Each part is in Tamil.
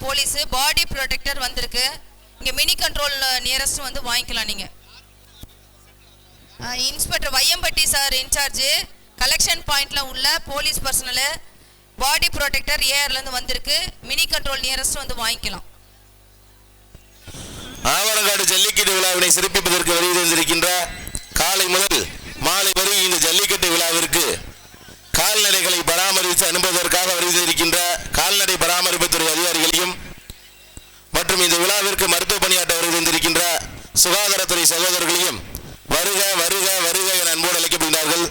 போலீஸ் பாடி ப்ரொடெக்டர் வந்திருக்கு. இங்க மினி கண்ட்ரோல் நியரஸ்ட் வந்து வாங்கிக்கலாம் நீங்க. Inspector Vaiyampatti sir in-charge collection பாயிண்ட்ல உள்ள போலீஸ் பர்சனல் பாடி ப்ரொடெக்டர் ஏஆர்ல இருந்து வந்திருக்கு. மினி கண்ட்ரோல் நியரஸ்ட் வந்து வாங்கிக்கலாம். ஆவரங்காடு ஜல்லிக்கட்டு விழாவினை சிறப்பிப்பதற்கு வருகை தந்திருக்கின்ற காலை முதல் மாலை வரை இந்த ஜல்லிக்கட்டு விழாவிற்கு கால்நடைகளை பராமரித்து அனுப்புவதற்காக வருகை தந்திருக்கின்ற கால்நடை பராமரிப்புத்துறை அதிகாரிகளையும் மற்றும் இந்த விழாவிற்கு மருத்துவ பணியாற்ற வருகை தந்திருக்கின்ற சுகாதாரத்துறை சகோதரர்களையும் வருக வருக வருக என அன்போடு அழைக்கப்படுகிறார்கள்.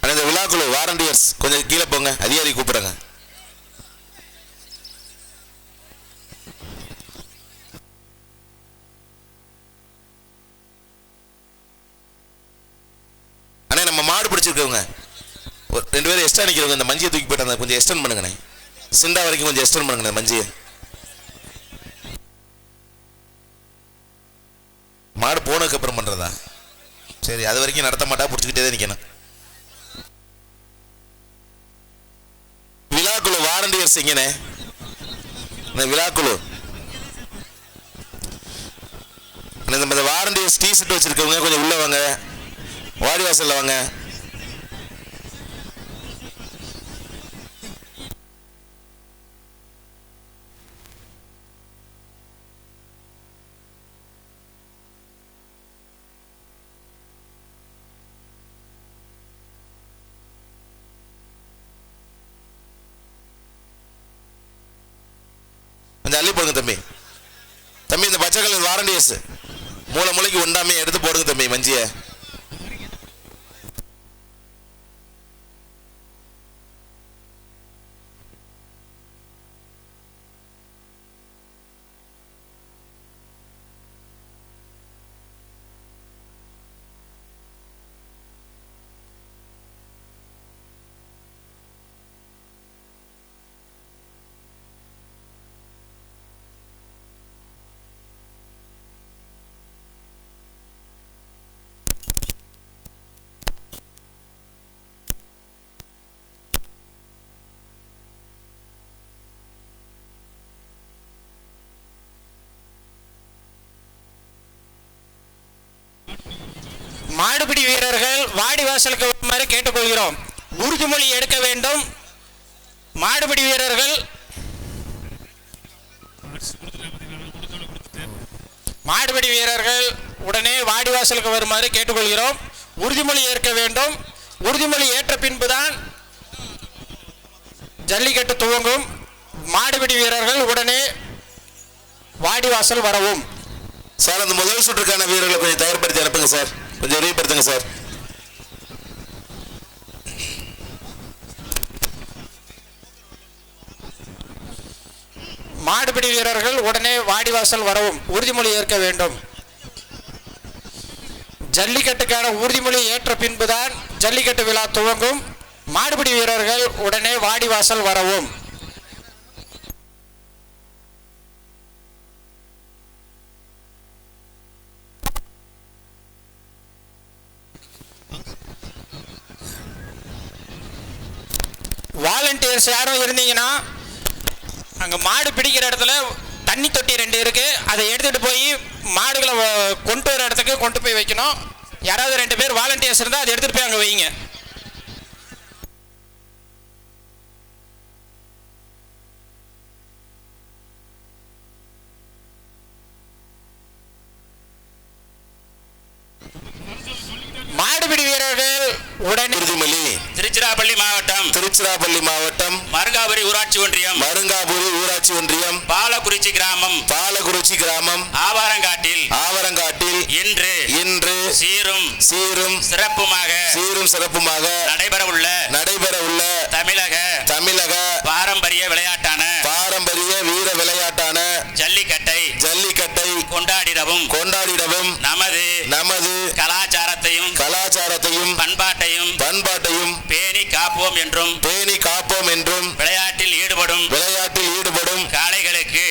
அந்த விழாக்குழு வாரண்டியர்ஸ் கொஞ்சம் கீழே போங்க, அதிகாரி கூப்பிடுறாங்க. அண்ணே நம்ம மாடு பிடிச்சிருக்கவங்க ஒரு 2 பேரும் எக்ஸ்ட்ரா நிற்கிறவங்க இந்த மஞ்சியை தூக்கி போயிட்டு கொஞ்சம் எக்ஸ்டெண்ட் பண்ணுங்கண்ணே, சிண்டா வரைக்கும் கொஞ்சம் எக்ஸ்டெண்ட் பண்ணுங்கண்ணே மஞ்சியை. மாடு போனதுக்கு அப்புறம் பண்றதா? சரி, அது வரைக்கும் நடத்த மாட்டா, பிடிச்சிக்கிட்டே தான் நிற்கணும். விழாக்குழு வாரண்டியர்ஸ் எங்கனே? இந்த விழாக்குழு இந்த வாரண்டியர்ஸ் டீ ஷர்ட் வச்சிருக்கவங்க கொஞ்சம் உள்ள வாங்க, வாடிவாசல்ல வாங்க. கொஞ்சம் அள்ளி போடுங்க தம்பி. தம்பி இந்த பச்சை கலர் வாரண்டியர்ஸ் மூளை மூளைக்கு ஒண்டாமே எடுத்து போடுங்க தம்பி மஞ்சிய. மாடுபிடி வீரர்கள் வாடிவாசலுக்கு வருமாறு கேட்டுக்கொள்கிறோம். உறுதிமொழி எடுக்க வேண்டும். மாடுபிடி வீரர்கள் உடனே வாடிவாசலுக்கு வருமாறு கேட்டுக்கொள்கிறோம். உறுதிமொழி ஏற்க வேண்டும். உறுதிமொழி ஏற்ற பின்புதான் ஜல்லிக்கட்டு துவங்கும். மாடுபிடி வீரர்கள் உடனே வாடிவாசல் வரவும். சார் அந்த முதல் சுற்றுக்கான வீரர்களை கொஞ்சம் தயார்படுத்தி அனுப்புங்க சார், கொஞ்சம் விரைவுபடுத்துங்க சார். மாடுபிடி வீரர்கள் உடனே வாடிவாசல் வரவும். உறுதிமொழி ஏற்க வேண்டும். ஜல்லிக்கட்டுக்கான உறுதிமொழி ஏற்ற பின்புதான் ஜல்லிக்கட்டு விழா துவங்கும். மாடுபிடி வீரர்கள் உடனே வாடிவாசல் வரவும். வாலண்டியர்ஸ் யாரும் இருந்தீங்கன்னா அங்கே மாடு பிடிக்கிற இடத்துல தண்ணி தொட்டி 2 இருக்கு, அதை எடுத்துட்டு போய் மாடுகளை கொண்டு வர இடத்துக்கு கொண்டு போய் வைக்கணும். யாராவது 2 பேர் வாலண்டியர்ஸ் இருந்தால் அதை எடுத்துட்டு போய் அங்கே வைங்க. மாடுபிடி வீரர்கள் உடனே உறுதிமொழி. திருச்சிராப்பள்ளி மாவட்டம் மருங்காபுரி ஊராட்சி ஒன்றியம் பாலக்குறிச்சி கிராமம் ஆவாரங்காட்டில் இன்று சீரும் சிறப்புமாக நடைபெறவுள்ள தமிழக பாரம்பரிய வீர விளையாட்டான ஜல்லிக்கட்டை கொண்டாடிடவும் நமது கலாச்சாரத்தையும் பண்பாட்டையும் பேணி காப்போம் என்றும் விளையாட்டில் ஈடுபடும் காளைகளுக்கு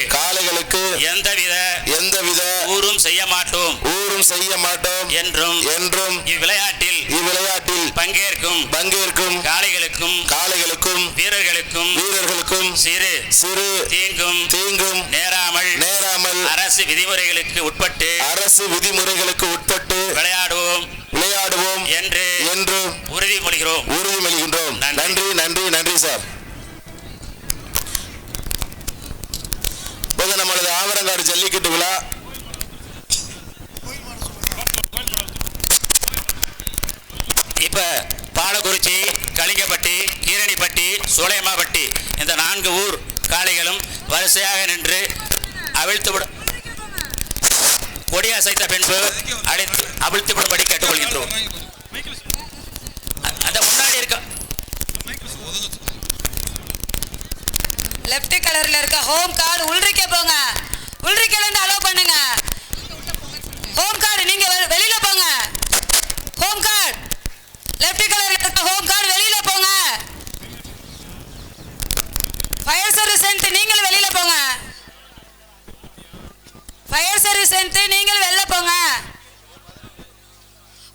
எந்தவித ஊரும் செய்ய மாட்டோம் என்றும் இவ்விளையாட்டில் பங்கேற்கும் காளைகளுக்கும் வீரர்களுக்கும் சிறு தீங்கும் நேராமல் அரசு விதிமுறைகளுக்கு உட்பட்டு விளையாடுவோம் என்று உறுதிமொழிகின்றோம். நன்றி சார். நமது ஆவரங்காடு ஜல்லிக்கட்டு விழா இப்ப பாலக்குறிச்சி, கலிங்கப்பட்டி, கீரணிப்பட்டி, சோலையம்மாப்பட்டி இந்த 4 ஊர் காளைகளும் வரிசையாக நின்று கொடி அசைத்த பின்பு அவிழ்த்துவிடும்படி கேட்டுக்கொள்கின்றோம். அந்த முன்னாடி இருக்க லெஃப்ட் கலர்ல இருக்க ஹோம் கார்டு உள்றிக்க போங்க. உள்றிக்கல இருந்து அலோ பண்ணுங்க. ஹோம் கார்டு நீங்க வெளியில போங்க. ஹோம் கார்டு லெஃப்ட் கலர்ல இருக்க ஹோம் கார்டு வெளியில போங்க. ஃபயர் சர்வீஸ் நீங்கள் வெளியில போங்க. ஃபயர் சர்வீஸ் நீங்கள் வெளில போங்க.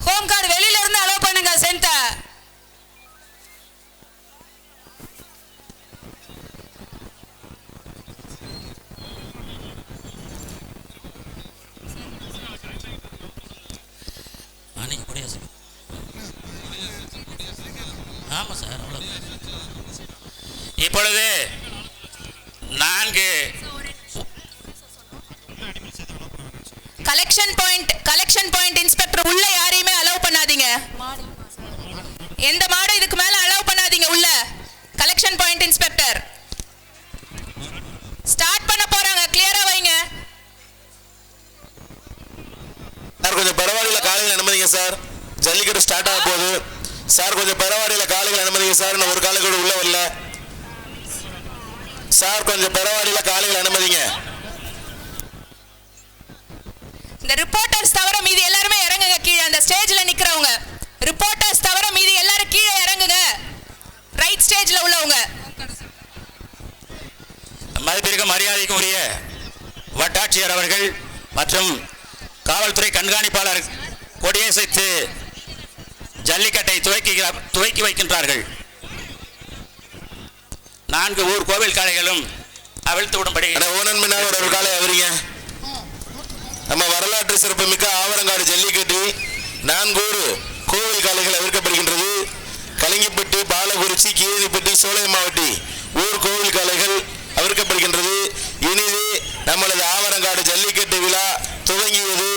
ஹோம் கார்டு வெளியில இருந்து அலோ பண்ணுங்க. சென்டர் ஆமாம் சார், அவ்வளோ. இப்பொழுது 4 கலெக்ஷன் பாயிண்ட் இன்ஸ்பெக்டர் உள்ள யாரையுமே அலோவ் பண்ணாதீங்க. எந்த மாடு இதுக்கு மேல அலோவ் பண்ணாதீங்க உள்ள. கலெக்ஷன் பாயிண்ட் இன்ஸ்பெக்டர் ஸ்டார்ட் பண்ண போறாங்க, கிளியரா வைங்க. சார் கொஞ்சம் பரவாயில்ல, காலையில் அனுமதிங்க சார். ஜல்லிக்கட்டு ஸ்டார்ட் ஆக போகுது சார். கொஞ்சம் பரவாயில்ல, காலையில் அனுமதிங்க சார். இன்னும் ஒரு காலை கூட உள்ள வரல சார். கொஞ்சம் பரவாயில்ல, காலையில் அனுமதிங்க. இந்த ரிப்போர்ட்டர்ஸ் தவிர மீதி எல்லாருமே இறங்குங்க கீழே. அந்த ஸ்டேஜ்ல நிக்கிறவங்க ரிப்போர்ட்டர்ஸ் தவிர மீதி எல்லாரும் கீழே இறங்குங்க. ரைட் ஸ்டேஜ்ல உள்ளவங்க. மதிப்பிற்கு மரியாதைக்கு உரிய வட்டாட்சியர் அவர்கள் மற்றும் காவல்துறை கண்காணிப்பாளர் கொடியசைத்து ஜல்லிக்கட்டை துவக்கி வைக்கின்றார்கள். 4 ஊர் கோவில் காளைகளும் அவிழ்த்து விடும்படி. ஒரு காலை அவரிங்க. நம்ம வரலாற்று சிறப்புமிக்க ஆவரங்காடு ஜல்லிக்கட்டு 4 ஊர் கோவில் காளைகள் அவிழ்க்கப்படுகின்றது. கலிங்கிப்பட்டி, பாலகுறிச்சி, கீழடிப்பட்டி, சோலைமாவட்டி ஊர் கோவில் காளைகள் அவிழ்க்கப்படுகின்றது. இனிது நம்மளது ஆவரங்காடு ஜல்லிக்கட்டு விழா துவங்கியது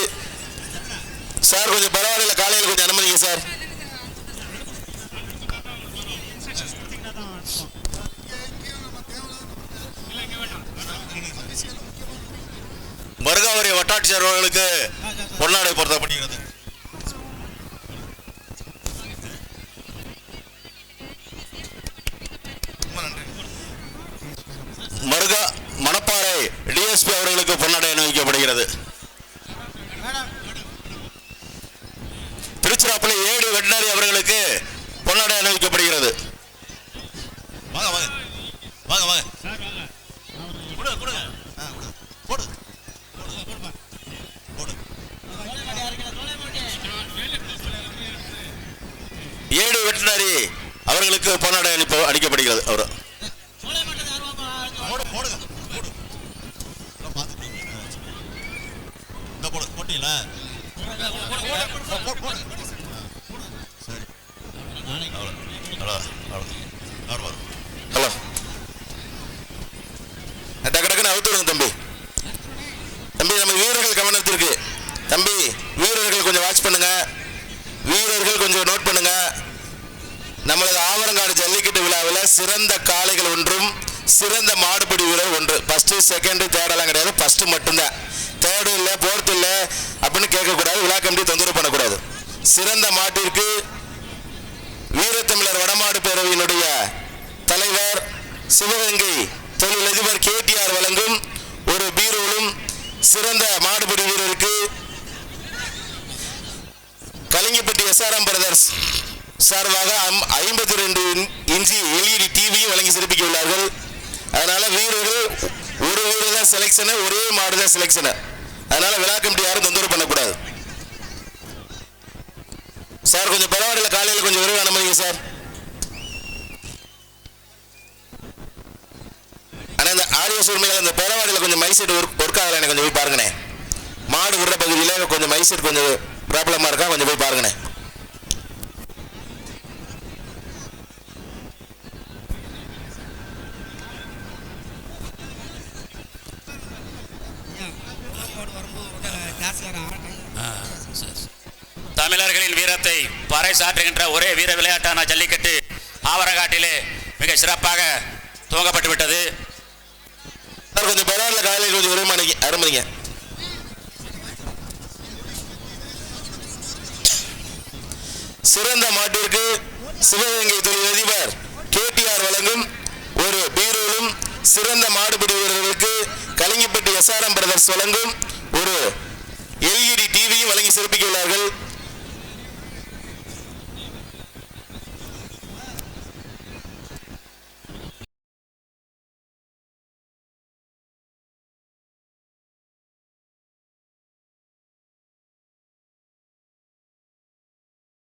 சார். கொஞ்சம் பரவாயில்ல, காலையில் கொஞ்சம் அனுமதிங்க சார். மருகாவரி வட்டாட்சியர் அவர்களுக்கு பொன்னாடை பொருத்தப்படுகிறது. மருகா மணப்பாறை டிஎஸ்பி அவர்களுக்கு பொன்னாடை அணிவிக்கப்படுகிறது. திருச்சிராப்பள்ளி ஏடி வெட்டினரி அவர்களுக்கு பொன்னாடை அணிவிக்கப்படுகிறது. வாங்க வாங்க வாங்க வாங்க. ஏடி வெட்டினரி அவர்களுக்கு பொன்னாடை அளிக்கப்படுகிறது. அவர் ஹலோ டக்குன்னு அவுத்துடுங்க தம்பி. தம்பி நம்ம வீரர்கள் கவனத்திற்கு. தம்பி வீரர்கள் கொஞ்சம் வாட்ச் பண்ணுங்க. வீரர்கள் கொஞ்சம் நோட் பண்ணுங்க. நம்மளது ஆவரங்காடு ஜல்லிக்கட்டு விழாவில் சிறந்த காளைகள் ஒன்றும் சிறந்த மாடுபிடி வீரர் ஒன்று. ஃபர்ஸ்ட் செகண்ட் தேர்டெல்லாம் கிடையாது. ஃபர்ஸ்ட் மட்டும்தான். தேர்டு இல்லை, ஃபோர்த் இல்லை அப்படின்னு கேட்கக்கூடாது. விழா கமிட்டி தொந்தரவு பண்ணக்கூடாது. சிறந்த மாட்டிற்கு வீரத்தமிழர் வடமாடு பேரவையினுடைய தலைவர் சிவகங்கை தொழிலதிபர் KTR வழங்கும் ஒரு பீரோலும், சிறந்த மாடுபிடி வீரருக்கு கலிங்கப்பட்டி SRM பிரதர்ஸ் சார்பாக 52 இன்ச்சி LED டிவியும் வழங்கி சிறப்பிக்க உள்ளார்கள். அதனால வீரர்கள் ஒரு வீரர் தான் செலக்ஷன், ஒரே மாடு தான் செலக்ஷன். அதனால விழா கமிட்டி யாரும் தொந்தரவு பண்ணக்கூடாது சார். கொஞ்சம் பரவாயில்ல, காலையில் கொஞ்சம் விரைவாக அனுமதிங்க சார். ஆனால் இந்த ஆடியோ சூழ்நிலை அந்த பரவாயில்ல கொஞ்சம் மைசெட் ஒர்க் ஆகலை. எனக்கு கொஞ்சம் போய் பாருங்கண்ணே. மாடு விடுற பகுதியில் கொஞ்சம் மைசெட் கொஞ்சம் ப்ராப்ளமாக இருக்கா, கொஞ்சம் போய் பாருங்கண்ணே. தமிழர்களின் வீரத்தை பறைசாற்றுகின்ற ஒரே வீர விளையாட்டான ஜல்லிக்கட்டு ஆவரங்காட்டிலே மிக சிறப்பாக துவங்கப்பட்டு விட்டது. கொஞ்சம் பரவாயில்ல, காலையில் கொஞ்சம் விரைவாக அனுமதிங்க. சிறந்த மாட்டிற்கு சிவகங்கை தொழிலதிபர் KTR வழங்கும் ஒரு பீரோலும், சிறந்த மாடுபிடி வீரர்களுக்கு கலிங்கப்பட்டி SRM பிரதர்ஸ் வழங்கும் ஒரு LED டிவியும் வழங்கி சிறப்பிக்க உள்ளார்கள்.